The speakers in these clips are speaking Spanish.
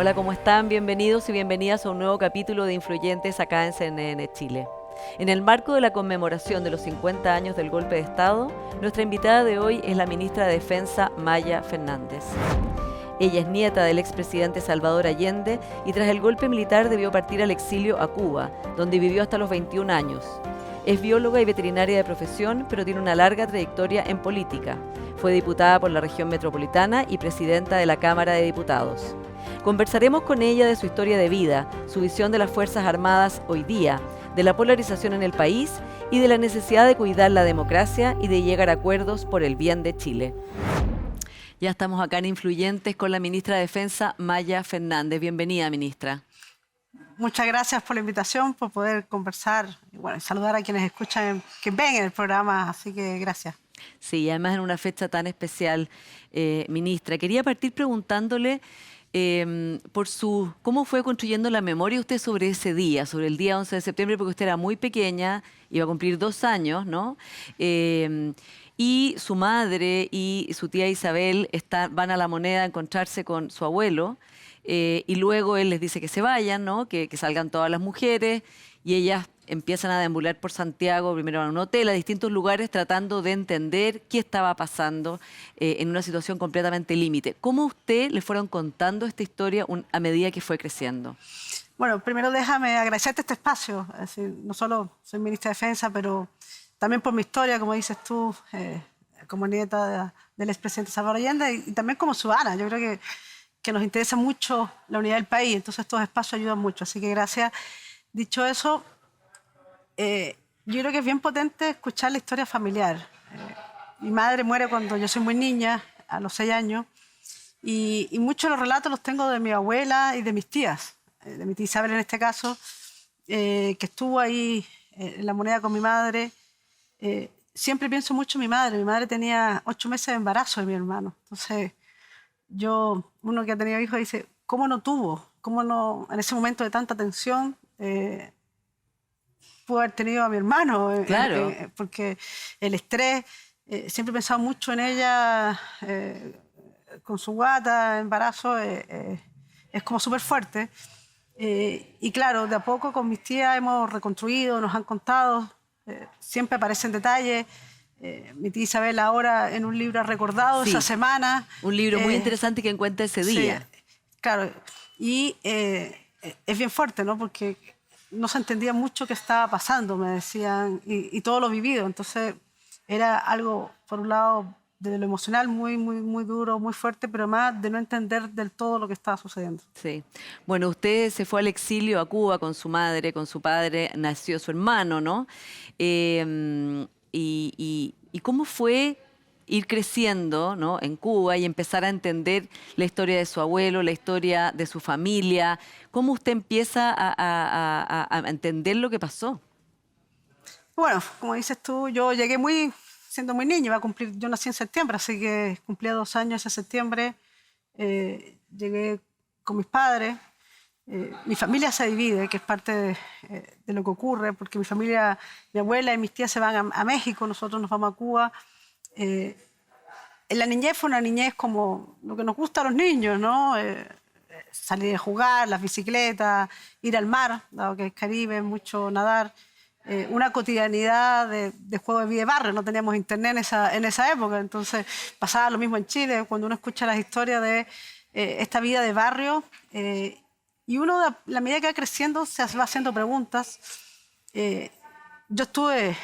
Hola, ¿cómo están? Bienvenidos y bienvenidas a un nuevo capítulo de Influyentes acá en CNN Chile. En el marco de la conmemoración de los 50 años del golpe de Estado, nuestra invitada de hoy es la ministra de Defensa, Maya Fernández. Ella es nieta del expresidente Salvador Allende y tras el golpe militar debió partir al exilio a Cuba, donde vivió hasta los 21 años. Es bióloga y veterinaria de profesión, pero tiene una larga trayectoria en política. Fue diputada por la región metropolitana y presidenta de la Cámara de Diputados. Conversaremos con ella de su historia de vida, su visión de las Fuerzas Armadas hoy día, de la polarización en el país y de la necesidad de cuidar la democracia y de llegar a acuerdos por el bien de Chile. Ya estamos acá en Influyentes con la ministra de Defensa, Maya Fernández. Bienvenida, ministra. Muchas gracias por la invitación, por poder conversar y bueno, saludar a quienes escuchan, que ven el programa, así que gracias. Sí, además en una fecha tan especial, ministra. Quería partir preguntándole cómo fue construyendo la memoria usted sobre ese día, sobre el día 11 de septiembre, porque usted era muy pequeña, iba a cumplir 2 años, ¿no? Y su madre y su tía Isabel van a La Moneda a encontrarse con su abuelo, y luego él les dice que se vayan, ¿no? Que salgan todas las mujeres, y ellas empiezan a deambular por Santiago, primero a un hotel, a distintos lugares, tratando de entender qué estaba pasando en una situación completamente límite. ¿Cómo usted le fueron contando esta historia a medida que fue creciendo? Bueno, primero déjame agradecerte este espacio. Es decir, no solo soy ministra de Defensa, pero también por mi historia, como dices tú, como nieta del expresidente Salvador Allende y también como ciudadana. Yo creo que nos interesa mucho la unidad del país, entonces estos espacios ayudan mucho. Así que gracias. Dicho eso, yo creo que es bien potente escuchar la historia familiar. Mi madre muere cuando yo soy muy niña, a los 6 años, y muchos de los relatos los tengo de mi abuela y de mis tías, de mi tía Isabel en este caso, que estuvo ahí en La Moneda con mi madre. Siempre pienso mucho en mi madre. Mi madre tenía 8 meses de embarazo de mi hermano. Entonces, uno que ha tenido hijos dice, ¿cómo no tuvo? ¿Cómo no, en ese momento de tanta tensión, pudo haber tenido a mi hermano? Claro. Porque el estrés, siempre he pensado mucho en ella, con su guata, embarazo, es como súper fuerte. Y claro, de a poco con mis tías hemos reconstruido, nos han contado, siempre aparecen detalles. Mi tía Isabel ahora en un libro ha recordado Sí, esa semana. un libro muy interesante que encuentra ese día. Sí, claro. Y es bien fuerte, ¿no? Porque no se entendía mucho qué estaba pasando, me decían, y todo lo vivido. Entonces era algo, por un lado, de lo emocional muy, muy, muy duro, muy fuerte, pero más de no entender del todo lo que estaba sucediendo. Sí. Bueno, usted se fue al exilio a Cuba con su madre, con su padre, nació su hermano, ¿no? ¿Y cómo fue ir creciendo, ¿no? En Cuba y empezar a entender la historia de su abuelo, la historia de su familia? ¿Cómo usted empieza a entender lo que pasó? Bueno, como dices tú, yo llegué siendo muy niño, yo nací en septiembre, así que cumplía 2 años ese septiembre. Llegué con mis padres. Mi familia se divide, que es parte de lo que ocurre, porque mi abuela y mis tías se van a México, nosotros nos vamos a Cuba. En la niñez fue una niñez como lo que nos gusta a los niños, ¿no? Salir a jugar, las bicicletas, ir al mar, dado que es Caribe, mucho nadar. Una cotidianidad de juego de vida de barrio. No teníamos internet en esa época, entonces pasaba lo mismo en Chile, cuando uno escucha las historias de esta vida de barrio, y uno, a la medida que va creciendo, se va haciendo preguntas. Yo estuve,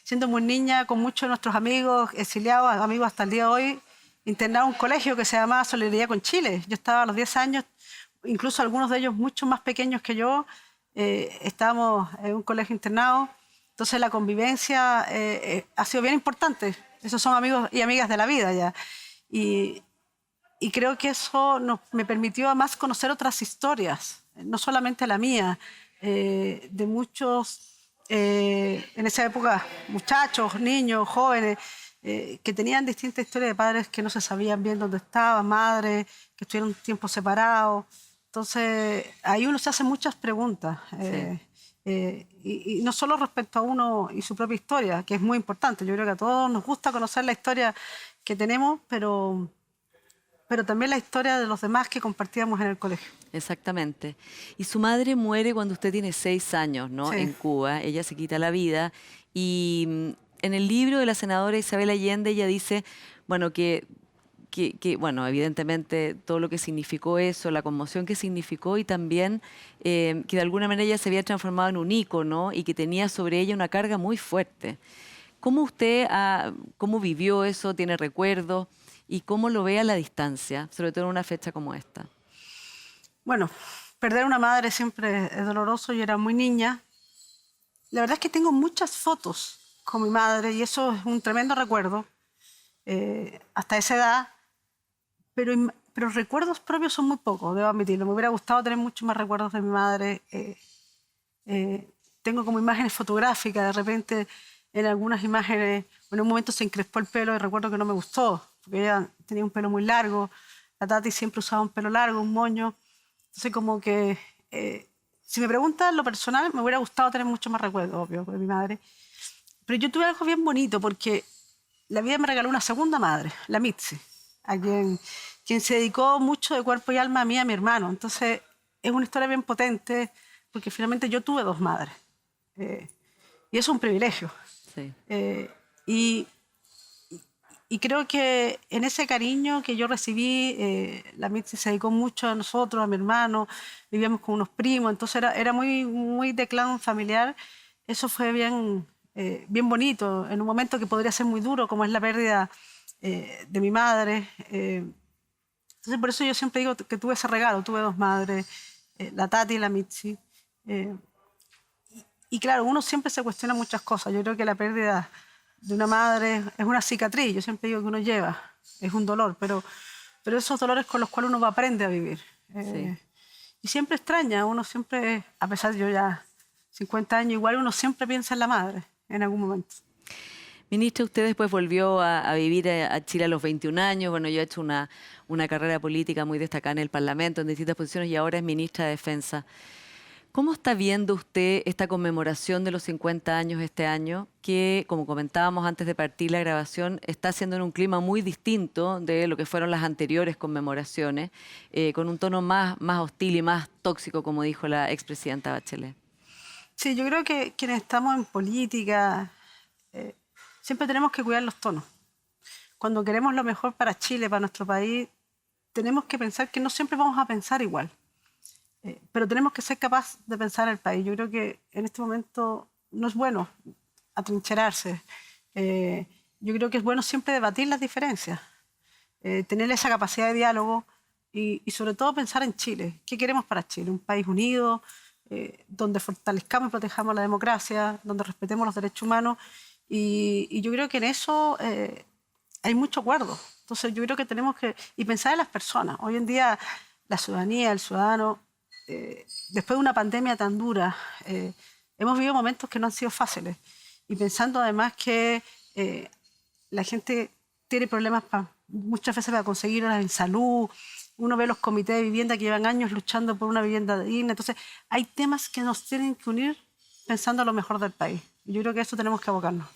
siendo muy niña, con muchos de nuestros amigos exiliados, amigos hasta el día de hoy, internado en un colegio que se llamaba Solidaridad con Chile. Yo estaba a los 10 años, incluso algunos de ellos mucho más pequeños que yo, estábamos en un colegio internado. Entonces la convivencia ha sido bien importante. Esos son amigos y amigas de la vida ya. Y creo que eso me permitió además conocer otras historias, no solamente la mía, de muchos, en esa época, muchachos, niños, jóvenes, que tenían distintas historias de padres que no se sabían bien dónde estaban, madres que estuvieron tiempo separados. Entonces, ahí uno se hace muchas preguntas. Sí. Y no solo respecto a uno y su propia historia, que es muy importante. Yo creo que a todos nos gusta conocer la historia que tenemos, pero pero también la historia de los demás que compartíamos en el colegio. Exactamente. Y su madre muere cuando usted tiene 6 años, ¿no? Sí. En Cuba. Ella se quita la vida. Y en el libro de la senadora Isabel Allende, ella dice, bueno, bueno, evidentemente todo lo que significó eso, la conmoción que significó y también que de alguna manera ella se había transformado en un ícono y que tenía sobre ella una carga muy fuerte. ¿Cómo usted, cómo vivió eso? ¿Tiene recuerdos? ¿Y cómo lo ve a la distancia, sobre todo en una fecha como esta? Bueno, perder una madre siempre es doloroso. Yo era muy niña. La verdad es que tengo muchas fotos con mi madre y eso es un tremendo recuerdo hasta esa edad, pero recuerdos propios son muy pocos, debo admitirlo. Me hubiera gustado tener muchos más recuerdos de mi madre. Tengo como imágenes fotográficas, de repente en algunas imágenes, en un momento se encrespó el pelo y recuerdo que no me gustó, porque ella tenía un pelo muy largo, la Tati siempre usaba un pelo largo, un moño. Entonces como que, si me preguntan lo personal, me hubiera gustado tener mucho más recuerdos, obvio, de mi madre. Pero yo tuve algo bien bonito porque la vida me regaló una segunda madre, la Mitzi, a quien se dedicó mucho de cuerpo y alma a mí y a mi hermano. Entonces es una historia bien potente porque finalmente yo tuve 2 madres. Y eso es un privilegio. Sí. Y creo que en ese cariño que yo recibí, la Mitzi se dedicó mucho a nosotros, a mi hermano, vivíamos con unos primos, entonces era muy, muy de clan familiar. Eso fue bien, bien bonito, en un momento que podría ser muy duro, como es la pérdida de mi madre. Entonces por eso yo siempre digo que tuve ese regalo, tuve 2 madres, la Tati y la Mitzi. Y claro, uno siempre se cuestiona muchas cosas. Yo creo que la pérdida de una madre es una cicatriz, yo siempre digo que uno lleva, es un dolor, pero esos dolores con los cuales uno aprende a vivir. Sí. Y siempre extraña, uno siempre, a pesar de yo ya 50 años, igual uno siempre piensa en la madre en algún momento. Ministra, usted después volvió a vivir a Chile a los 21 años. Bueno, yo he hecho una carrera política muy destacada en el Parlamento, en distintas posiciones, y ahora es ministra de Defensa. ¿Cómo está viendo usted esta conmemoración de los 50 años este año, que, como comentábamos antes de partir la grabación, está siendo en un clima muy distinto de lo que fueron las anteriores conmemoraciones, con un tono más hostil y más tóxico, como dijo la expresidenta Bachelet? Sí, yo creo que quienes estamos en política siempre tenemos que cuidar los tonos. Cuando queremos lo mejor para Chile, para nuestro país, tenemos que pensar que no siempre vamos a pensar igual. Pero tenemos que ser capaces de pensar el país. Yo creo que en este momento no es bueno atrincherarse. Yo creo que es bueno siempre debatir las diferencias, tener esa capacidad de diálogo y sobre todo pensar en Chile. ¿Qué queremos para Chile? Un país unido, donde fortalezcamos y protejamos la democracia, donde respetemos los derechos humanos. Y yo creo que en eso hay mucho acuerdo. Entonces yo creo que tenemos que pensar en las personas. Hoy en día la ciudadanía, el ciudadano, después de una pandemia tan dura, hemos vivido momentos que no han sido fáciles. Y pensando además que la gente tiene problemas muchas veces para conseguirlas en salud. Uno ve los comités de vivienda que llevan años luchando por una vivienda digna. Entonces hay temas que nos tienen que unir pensando en lo mejor del país. Y yo creo que a eso tenemos que abocarnos.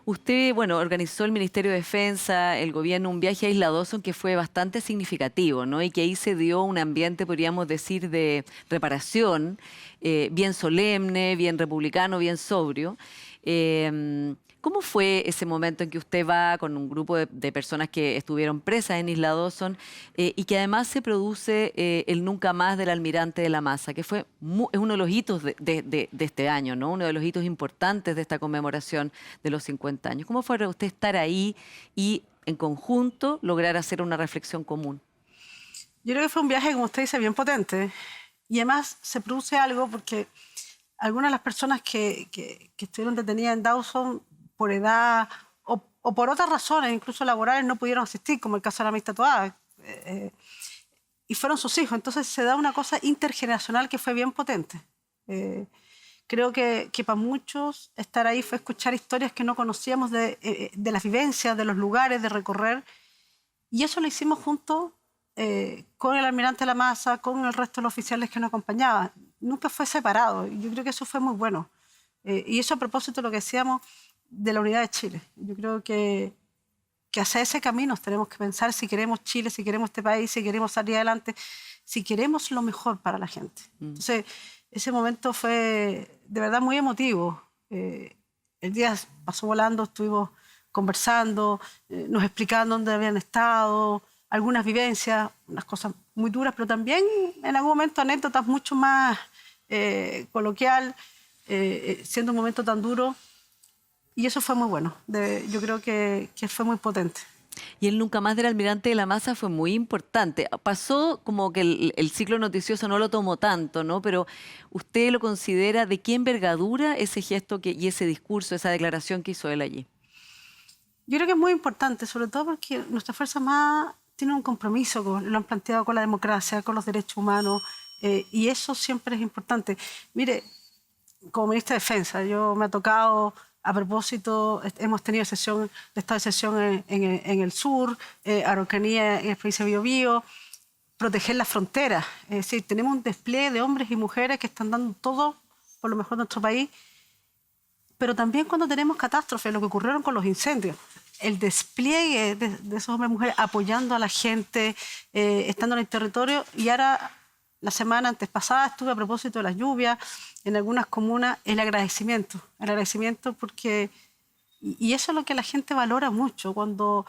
Usted, bueno, organizó el Ministerio de Defensa, el gobierno, un viaje a Isla Dawson que fue bastante significativo, ¿no? Y que ahí se dio un ambiente, podríamos decir, de reparación, bien solemne, bien republicano, bien sobrio. ¿Cómo fue ese momento en que usted va con un grupo de personas que estuvieron presas en Isla Dawson y que además se produce el Nunca Más del Almirante de la Maza, que fue es uno de los hitos de este año, ¿no? Uno de los hitos importantes de esta conmemoración de los 50 años. ¿Cómo fue para usted estar ahí y en conjunto lograr hacer una reflexión común? Yo creo que fue un viaje, como usted dice, bien potente. Y además se produce algo porque algunas de las personas que estuvieron detenidas en Dawson por edad o por otras razones, incluso laborales, no pudieron asistir, como el caso de la amistad Toada, y fueron sus hijos. Entonces se da una cosa intergeneracional que fue bien potente. Creo que para muchos estar ahí fue escuchar historias que no conocíamos de las vivencias, de los lugares, de recorrer, y eso lo hicimos juntos con el almirante de la Maza, con el resto de los oficiales que nos acompañaban. Nunca fue separado, y yo creo que eso fue muy bueno. Y eso a propósito de lo que decíamos de la unidad de Chile. Yo creo que que hacia ese camino tenemos que pensar si queremos Chile, si queremos este país, si queremos salir adelante, si queremos lo mejor para la gente. Entonces, ese momento fue de verdad muy emotivo. El día pasó volando, estuvimos conversando, nos explicaban dónde habían estado, algunas vivencias, unas cosas muy duras, pero también en algún momento anécdotas mucho más coloquial, siendo un momento tan duro. Y eso fue muy bueno. Yo creo que fue muy potente. Y el Nunca Más del almirante de la Maza fue muy importante. Pasó como que el ciclo noticioso no lo tomó tanto, ¿no? Pero ¿usted lo considera de qué envergadura ese gesto y ese discurso, esa declaración que hizo él allí? Yo creo que es muy importante, sobre todo porque nuestras Fuerzas Armadas tienen un compromiso, lo han planteado con la democracia, con los derechos humanos, y eso siempre es importante. Mire, como ministra de Defensa, me ha tocado, a propósito, hemos tenido estado de sesión en el sur, Araucanía y en la provincia de Biobío, proteger las fronteras. Es decir, tenemos un despliegue de hombres y mujeres que están dando todo por lo mejor de nuestro país, pero también cuando tenemos catástrofes, lo que ocurrieron con los incendios, el despliegue de esos hombres y mujeres apoyando a la gente, estando en el territorio. Y ahora, la semana antes pasada, estuve a propósito de las lluvias en algunas comunas, el agradecimiento porque, y eso es lo que la gente valora mucho, cuando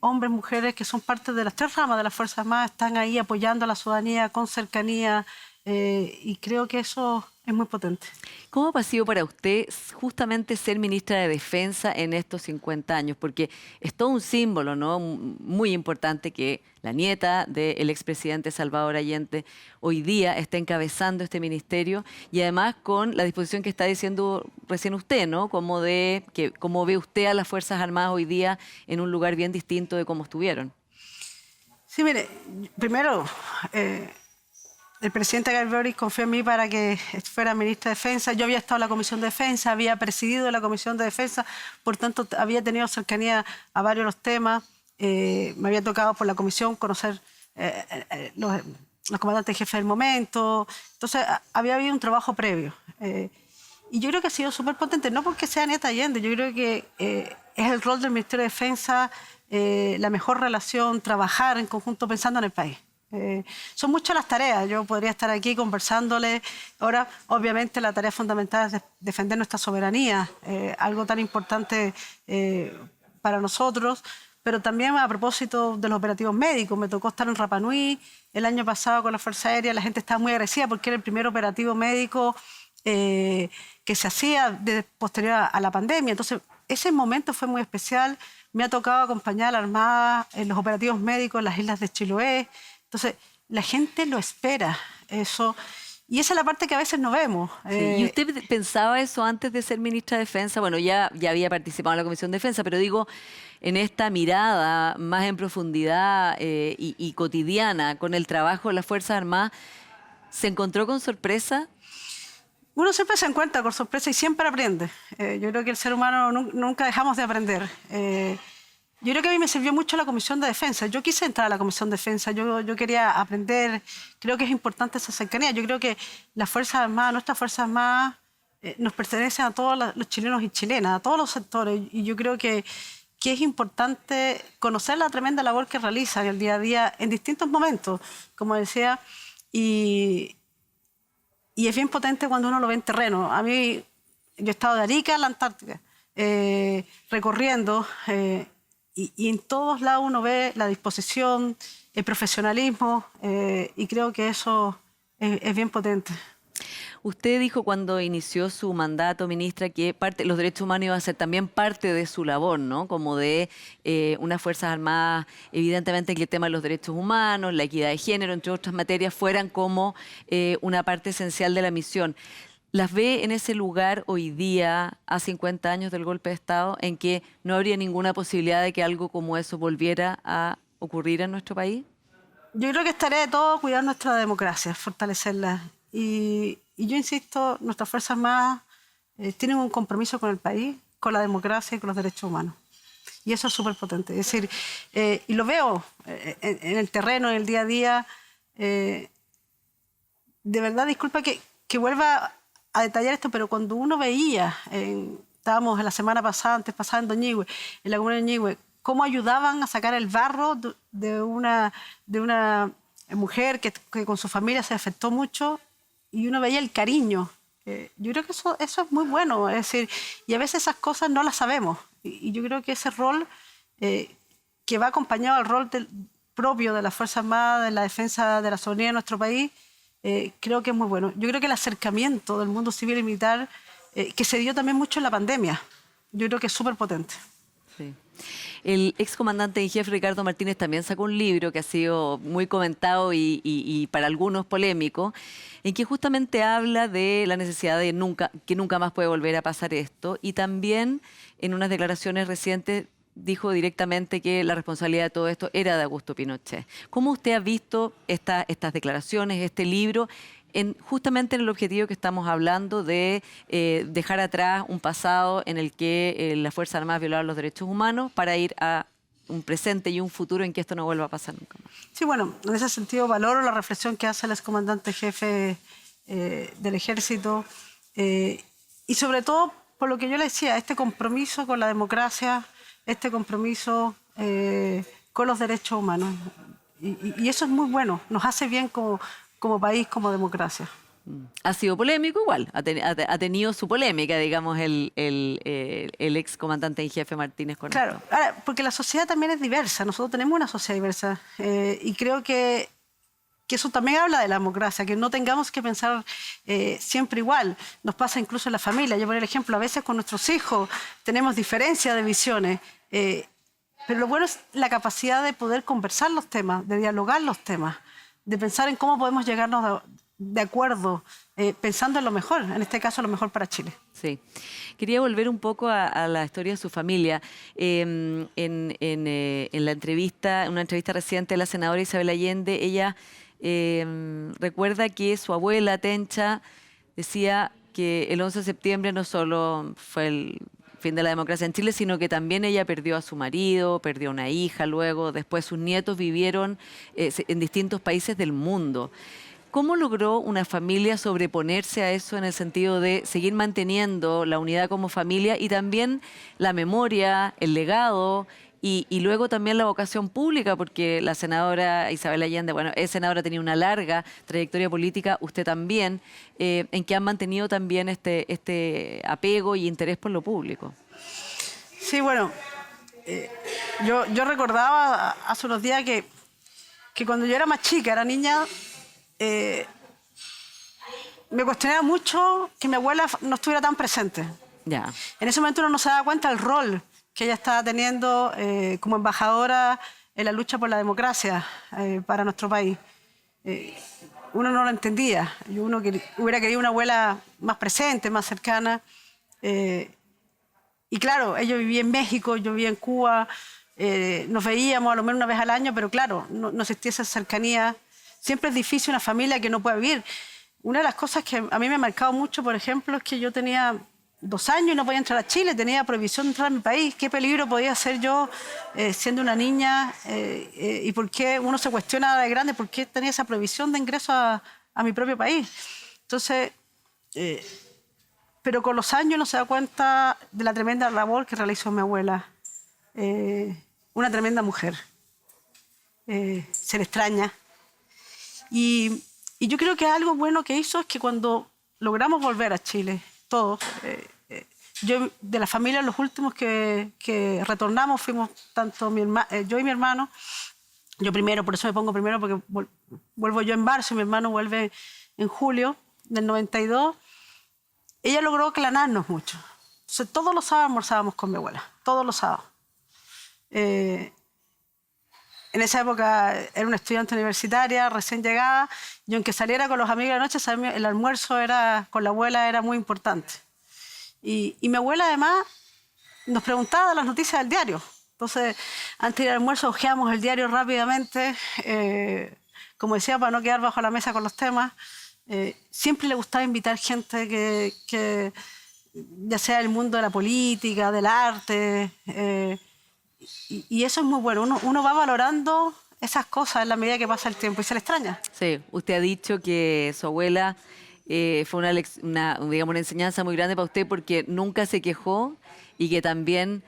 hombres, mujeres que son parte de las 3 ramas de las Fuerzas Armadas están ahí apoyando a la ciudadanía con cercanía, y creo que eso es muy potente. ¿Cómo ha sido para usted justamente ser ministra de Defensa en estos 50 años? Porque es todo un símbolo, ¿no? Muy importante que la nieta del expresidente Salvador Allende hoy día esté encabezando este ministerio, y además con la disposición que está diciendo recién usted, ¿no? Cómo ve usted a las Fuerzas Armadas hoy día en un lugar bien distinto de cómo estuvieron. Sí, mire, primero, el presidente Gabriel Boric confió en mí para que fuera ministra de Defensa. Yo había estado en la Comisión de Defensa, había presidido la Comisión de Defensa, por tanto había tenido cercanía a varios de los temas. Me había tocado por la Comisión conocer los comandantes jefes del momento. Entonces había habido un trabajo previo. Y yo creo que ha sido súper potente, no porque sea nieta Allende, yo creo que es el rol del Ministerio de Defensa, la mejor relación, trabajar en conjunto pensando en el país. Son muchas las tareas, yo podría estar aquí conversándoles. Ahora, obviamente, la tarea fundamental es defender nuestra soberanía, algo tan importante para nosotros, pero también a propósito de los operativos médicos. Me tocó estar en Rapa Nui el año pasado con la Fuerza Aérea, la gente estaba muy agradecida porque era el primer operativo médico que se hacía posterior a la pandemia. Entonces, ese momento fue muy especial. Me ha tocado acompañar a la Armada en los operativos médicos en las islas de Chiloé. Entonces, la gente lo espera, eso. Y esa es la parte que a veces no vemos. Sí. ¿Y usted pensaba eso antes de ser ministra de Defensa? Bueno, ya había participado en la Comisión de Defensa, pero digo, en esta mirada más en profundidad y cotidiana con el trabajo de las Fuerzas Armadas, ¿se encontró con sorpresa? Uno siempre se encuentra con sorpresa y siempre aprende. Yo creo que el ser humano nunca dejamos de aprender. Yo creo que a mí me sirvió mucho la Comisión de Defensa. Yo quise entrar a la Comisión de Defensa, yo quería aprender. Creo que es importante esa cercanía. Yo creo que las Fuerzas Armadas, nuestras Fuerzas Armadas, nos pertenecen a todos los chilenos y chilenas, a todos los sectores. Y yo creo que es importante conocer la tremenda labor que realizan en el día a día en distintos momentos, como decía, y es bien potente cuando uno lo ve en terreno. A mí, yo he estado de Arica a la Antártica, recorriendo, y en todos lados uno ve la disposición, el profesionalismo, y creo que eso es bien potente. Usted dijo cuando inició su mandato, ministra, que los derechos humanos iban a ser también parte de su labor, ¿no? Como de unas Fuerzas Armadas, evidentemente que el tema de los derechos humanos, la equidad de género, entre otras materias, fueran como una parte esencial de la misión. ¿Las ve en ese lugar hoy día, a 50 años del golpe de Estado, en que no habría ninguna posibilidad de que algo como eso volviera a ocurrir en nuestro país? Yo creo que es tarea de todos cuidar nuestra democracia, fortalecerla. Y yo insisto, nuestras Fuerzas Armadas tienen un compromiso con el país, con la democracia y con los derechos humanos. Y eso es súper potente. Es decir, y lo veo en el terreno, en el día a día. De verdad, disculpa que vuelva a detallar esto, pero cuando uno veía, estábamos la semana pasada, antes pasada en Doñihue, en la comuna de Doñihue, cómo ayudaban a sacar el barro de una mujer que con su familia se afectó mucho, y uno veía el cariño. Yo creo que eso es muy bueno, es decir, y a veces esas cosas no las sabemos, y yo creo que ese rol que va acompañado al rol propio de las Fuerzas Armadas en la defensa de la soberanía de nuestro país, creo que es muy bueno. Yo creo que el acercamiento del mundo civil y militar, que se dio también mucho en la pandemia, yo creo que es súper potente. Sí. El excomandante en jefe Ricardo Martínez también sacó un libro que ha sido muy comentado y para algunos polémico, en que justamente habla de la necesidad de que nunca más puede volver a pasar esto, y también en unas declaraciones recientes dijo directamente que la responsabilidad de todo esto era de Augusto Pinochet. ¿Cómo usted ha visto estas declaraciones, este libro, justamente en el objetivo que estamos hablando de dejar atrás un pasado en el que las Fuerzas Armadas violaron los derechos humanos para ir a un presente y un futuro en que esto no vuelva a pasar nunca más? Sí, bueno, en ese sentido valoro la reflexión que hace el excomandante jefe del Ejército, y sobre todo por lo que yo le decía, este compromiso con la democracia, este compromiso con los derechos humanos. Y eso es muy bueno, nos hace bien como país, como democracia. Ha sido polémico igual, ha tenido su polémica, digamos, el ex comandante en jefe Martínez con Claro, esto. ahora, porque la sociedad también es diversa, nosotros tenemos una sociedad diversa, y creo que eso también habla de la democracia, que no tengamos que pensar siempre igual. Nos pasa incluso en la familia. Yo, por ejemplo, a veces con nuestros hijos tenemos diferencias de visiones, pero lo bueno es la capacidad de poder conversar los temas, de dialogar los temas, de pensar en cómo podemos llegarnos de acuerdo, pensando en lo mejor, en este caso lo mejor para Chile. Sí. Quería volver un poco a la historia de su familia. En la entrevista, una entrevista reciente de la senadora Isabel Allende, ella recuerda que su abuela Tencha decía que el 11 de septiembre no solo fue el fin de la democracia en Chile, sino que también ella perdió a su marido, perdió a una hija luego, después sus nietos vivieron en distintos países del mundo. ¿Cómo logró una familia sobreponerse a eso en el sentido de seguir manteniendo la unidad como familia y también la memoria, el legado y luego también la vocación pública? Porque la senadora Isabel Allende, bueno, es senadora, tenía una larga trayectoria política, usted también, en que han mantenido también este apego y interés por lo público. Sí, bueno, yo recordaba hace unos días que cuando yo era más chica, era niña, me cuestionaba mucho que mi abuela no estuviera tan presente. Ya. En ese momento uno no se daba cuenta del rol que ella estaba teniendo como embajadora en la lucha por la democracia para nuestro país. Uno no lo entendía. Uno hubiera querido una abuela más presente, más cercana. Y claro, ella vivía en México, yo vivía en Cuba, nos veíamos a lo menos una vez al año, pero claro, no existía esa cercanía. Siempre es difícil una familia que no puede vivir. Una de las cosas que a mí me ha marcado mucho, por ejemplo, es que yo tenía 2 años y no podía entrar a Chile, tenía prohibición de entrar a mi país. ¿Qué peligro podía ser yo siendo una niña? ¿Y por qué uno se cuestiona de grande por qué tenía esa prohibición de ingreso a mi propio país? Entonces, pero con los años uno se da cuenta de la tremenda labor que realizó mi abuela. Una tremenda mujer. Se le extraña. Y yo creo que algo bueno que hizo es que cuando logramos volver a Chile, todos, yo de la familia los últimos que retornamos fuimos tanto yo y mi hermano. Yo primero, por eso me pongo primero, porque vuelvo yo en marzo y mi hermano vuelve en julio del 92. Ella logró aclanarnos mucho. Entonces, todos los sábados almorzábamos con mi abuela, todos los sábados. En esa época era una estudiante universitaria, recién llegada, y aunque saliera con los amigos de la noche, el almuerzo con la abuela era muy importante. Y mi abuela además nos preguntaba las noticias del diario. Entonces, antes de ir al almuerzo, hojeamos el diario rápidamente, como decía, para no quedar bajo la mesa con los temas. Siempre le gustaba invitar gente que ya sea del mundo de la política, del arte, y eso es muy bueno. Uno va valorando esas cosas en la medida que pasa el tiempo y se le extraña. Sí, usted ha dicho que su abuela fue digamos, una enseñanza muy grande para usted porque nunca se quejó y que también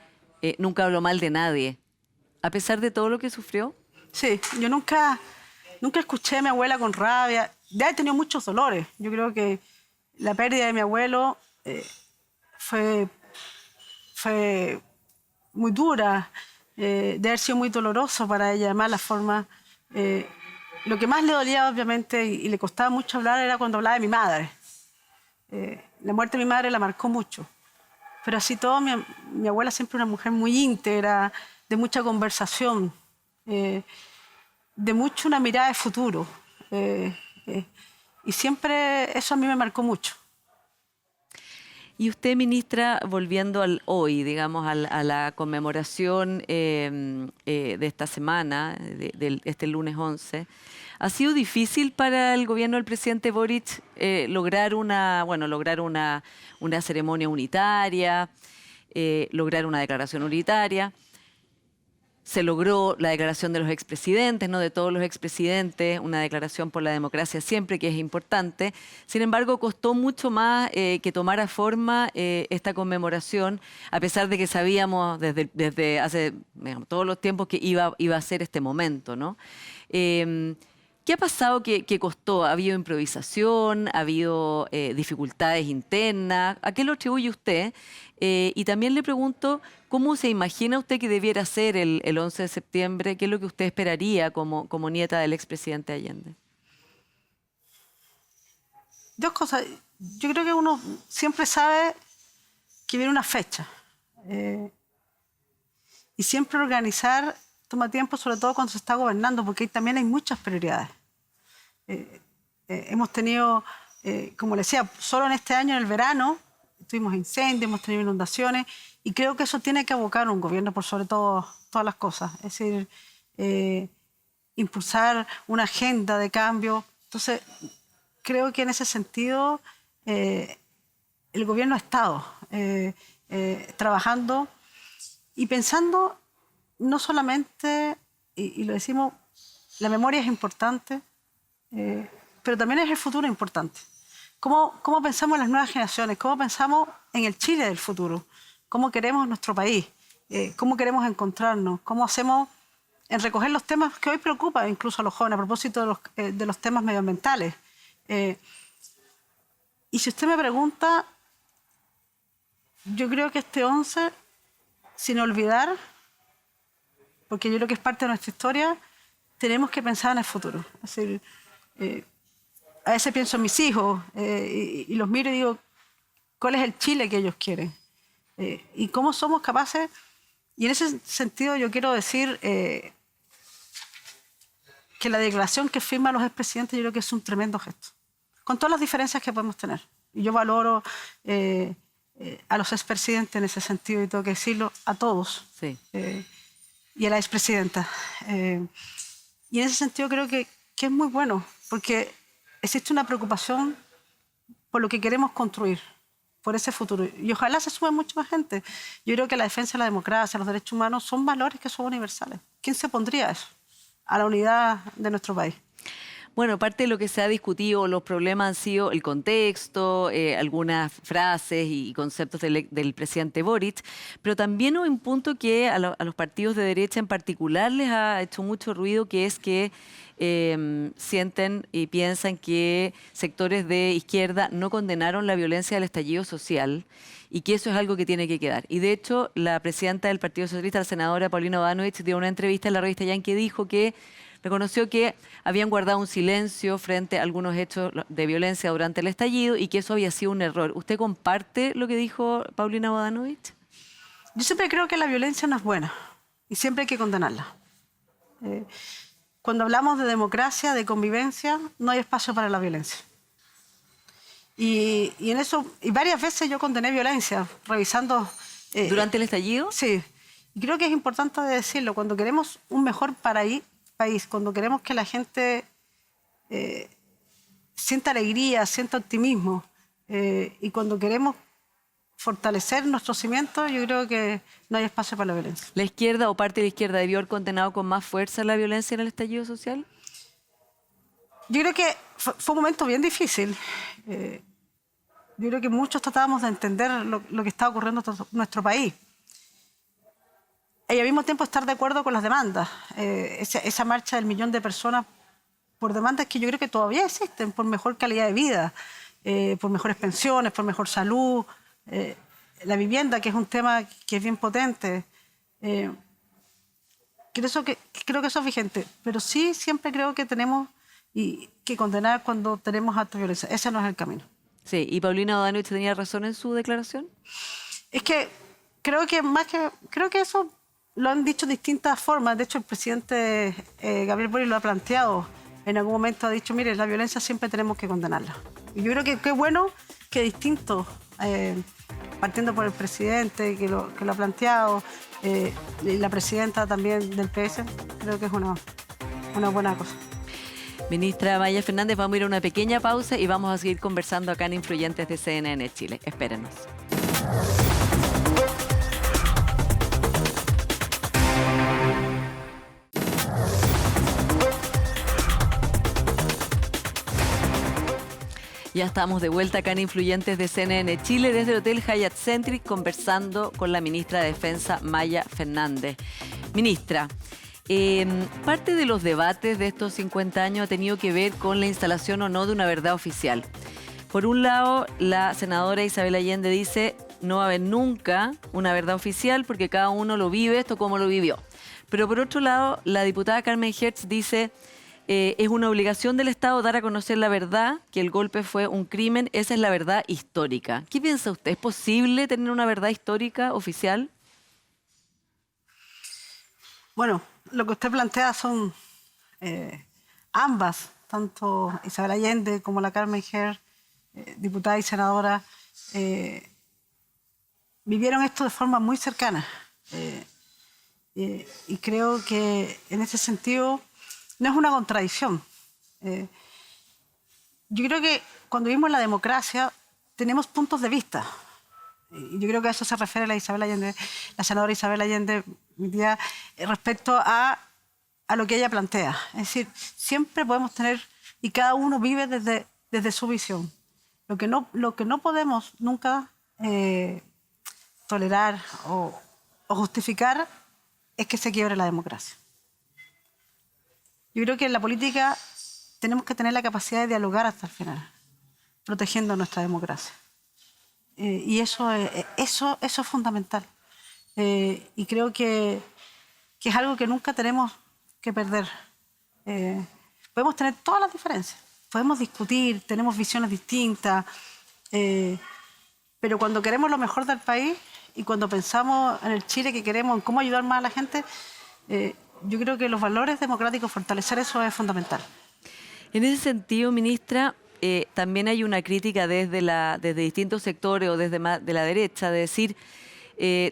nunca habló mal de nadie. a pesar de todo lo que sufrió. Sí, yo nunca escuché a mi abuela con rabia. Ya he tenido muchos dolores. Yo creo que la pérdida de mi abuelo fue muy dura, de haber sido muy doloroso para ella. Además, la forma... lo que más le dolía, obviamente, y le costaba mucho hablar, era cuando hablaba de mi madre. La muerte de mi madre la marcó mucho. Pero así todo, mi abuela siempre una mujer muy íntegra, de mucha conversación, de mucho una mirada de futuro. Y siempre eso a mí me marcó mucho. Y usted, ministra, volviendo al hoy, digamos, a la conmemoración de esta semana, de este lunes 11, ¿ha sido difícil para el gobierno del presidente Boric lograr una ceremonia unitaria, lograr una declaración unitaria? Se logró la declaración de los expresidentes, ¿no? De todos los expresidentes, una declaración por la democracia siempre, que es importante. Sin embargo, costó mucho más que tomara forma esta conmemoración, a pesar de que sabíamos desde hace, digamos, todos los tiempos que iba a ser este momento, ¿no? ¿Qué ha pasado que costó? ¿Ha habido improvisación? ¿Ha habido dificultades internas? ¿A qué lo atribuye usted? Y también le pregunto, ¿cómo se imagina usted que debiera ser el 11 de septiembre? ¿Qué es lo que usted esperaría como nieta del expresidente Allende? Dos cosas. Yo creo que uno siempre sabe que viene una fecha. Y siempre organizar toma tiempo, sobre todo cuando se está gobernando, porque ahí también hay muchas prioridades. Hemos tenido, como le decía, solo en este año, en el verano, tuvimos incendios, hemos tenido inundaciones, y creo que eso tiene que abocar a un gobierno por sobre todo todas las cosas. Es decir, impulsar una agenda de cambio. Entonces, creo que en ese sentido el gobierno ha estado trabajando y pensando no solamente, y lo decimos, la memoria es importante, pero también es el futuro importante. ¿Cómo pensamos en las nuevas generaciones? ¿Cómo pensamos en el Chile del futuro? ¿Cómo queremos nuestro país? ¿Cómo queremos encontrarnos? ¿Cómo hacemos en recoger los temas que hoy preocupan incluso a los jóvenes a propósito de los temas medioambientales? Y si usted me pregunta, yo creo que este 11, sin olvidar, porque yo creo que es parte de nuestra historia, tenemos que pensar en el futuro. Es decir, a veces pienso en mis hijos y los miro y digo, ¿cuál es el Chile que ellos quieren? Y cómo somos capaces. Y en ese sentido yo quiero decir que la declaración que firman los expresidentes yo creo que es un tremendo gesto, con todas las diferencias que podemos tener. Y yo valoro a los expresidentes en ese sentido, y tengo que decirlo a todos. Sí. Y a la expresidenta. Y en ese sentido creo que es muy bueno, porque existe una preocupación por lo que queremos construir, por ese futuro. Y ojalá se sume mucha más gente. Yo creo que la defensa de la democracia, los derechos humanos, son valores que son universales. ¿Quién se pondría a eso? A la unidad de nuestro país. Bueno, parte de lo que se ha discutido, los problemas han sido el contexto, algunas frases y conceptos del presidente Boric, pero también hay un punto que a los partidos de derecha en particular les ha hecho mucho ruido, que es que sienten y piensan que sectores de izquierda no condenaron la violencia del estallido social y que eso es algo que tiene que quedar. Y de hecho, la presidenta del Partido Socialista, la senadora Paulina Bodanovich, dio una entrevista en la revista Ya en que dijo que reconoció que habían guardado un silencio frente a algunos hechos de violencia durante el estallido y que eso había sido un error. ¿Usted comparte lo que dijo Paulina Bodanovich? Yo siempre creo que la violencia no es buena y siempre hay que condenarla. Cuando hablamos de democracia, de convivencia, no hay espacio para la violencia. Y en eso, y varias veces yo condené violencia, revisando... ¿Durante el estallido? Sí. Y creo que es importante decirlo. Cuando queremos un mejor país, cuando queremos que la gente sienta alegría, sienta optimismo, y cuando queremos fortalecer nuestros cimientos, yo creo que no hay espacio para la violencia. ¿La izquierda o parte de la izquierda debió haber condenado con más fuerza la violencia en el estallido social? Yo creo que fue un momento bien difícil. Yo creo que muchos tratábamos de entender lo que está ocurriendo en nuestro país. y al mismo tiempo estar de acuerdo con las demandas. Esa marcha del 1.000.000 de personas por demandas que yo creo que todavía existen, por mejor calidad de vida, por mejores pensiones, por mejor salud, la vivienda, que es un tema que es bien potente. Creo que eso es vigente, pero sí siempre creo que tenemos que condenar cuando tenemos actos de violencia. Ese no es el camino. Sí, ¿y Paulina O'Donoghue tenía razón en su declaración? Es que creo que eso lo han dicho de distintas formas. De hecho, el presidente Gabriel Boric lo ha planteado. En algún momento ha dicho, mire, la violencia siempre tenemos que condenarla. Y yo creo que qué bueno que distintos, partiendo por el presidente que lo ha planteado, y la presidenta también del PS, creo que es una buena cosa. Ministra Maya Fernández, vamos a ir a una pequeña pausa y vamos a seguir conversando acá en Influyentes de CNN Chile. Espérenos. Ya estamos de vuelta acá en Influyentes de CNN Chile desde el Hotel Hyatt Centric conversando con la ministra de Defensa Maya Fernández. Ministra, parte de los debates de estos 50 años ha tenido que ver con la instalación o no de una verdad oficial. Por un lado, la senadora Isabel Allende dice no va a haber nunca una verdad oficial porque cada uno lo vive esto como lo vivió. Pero por otro lado, la diputada Carmen Hertz dice es una obligación del Estado dar a conocer la verdad, que el golpe fue un crimen, esa es la verdad histórica. ¿Qué piensa usted? ¿Es posible tener una verdad histórica oficial? Bueno, lo que usted plantea son ambas, tanto Isabel Allende como la Carmen Hertz, diputada y senadora, vivieron esto de forma muy cercana. Y creo que en ese sentido no es una contradicción. Yo creo que cuando vivimos la democracia tenemos puntos de vista. Y yo creo que a eso se refiere la senadora Isabel Allende, respecto a lo que ella plantea. Es decir, siempre podemos tener, y cada uno vive desde su visión. Lo que no podemos nunca tolerar o justificar es que se quiebre la democracia. Yo creo que en la política tenemos que tener la capacidad de dialogar hasta el final, protegiendo nuestra democracia. Y eso es fundamental. Y creo que es algo que nunca tenemos que perder. Podemos tener todas las diferencias, podemos discutir, tenemos visiones distintas, pero cuando queremos lo mejor del país y cuando pensamos en el Chile que queremos, en cómo ayudar más a la gente, yo creo que los valores democráticos, fortalecer eso es fundamental. En ese sentido, ministra, también hay una crítica desde distintos sectores o de la derecha, de decir,